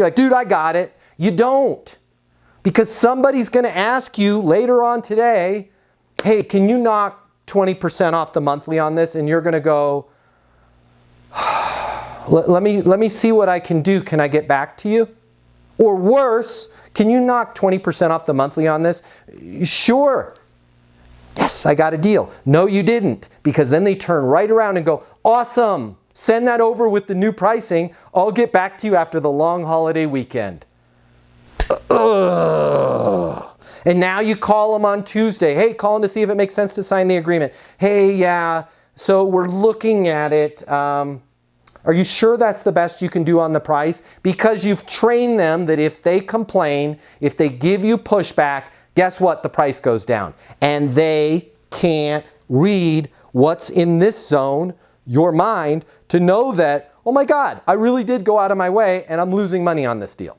You're like, dude, I got it. You don't. Because somebody's going to ask you later on today, hey, can you knock 20% off the monthly on this? And you're going to go, let me see what I can do. Can I get back to you? Or worse, can you knock 20% off the monthly on this? Sure. Yes, I got a deal. No, you didn't. Because then they turn right around and go, awesome. Send that over with the new pricing. I'll get back to you after the long holiday weekend. Ugh. And now you call them on Tuesday. Hey, call them to see if it makes sense to sign the agreement. Hey, yeah, so we're looking at it. Are you sure that's the best you can do on the price? Because you've trained them that if they complain, if they give you pushback, guess what? The price goes down. And they can't read what's in this zone, your mind, to know that, oh my God, I really did go out of my way and I'm losing money on this deal.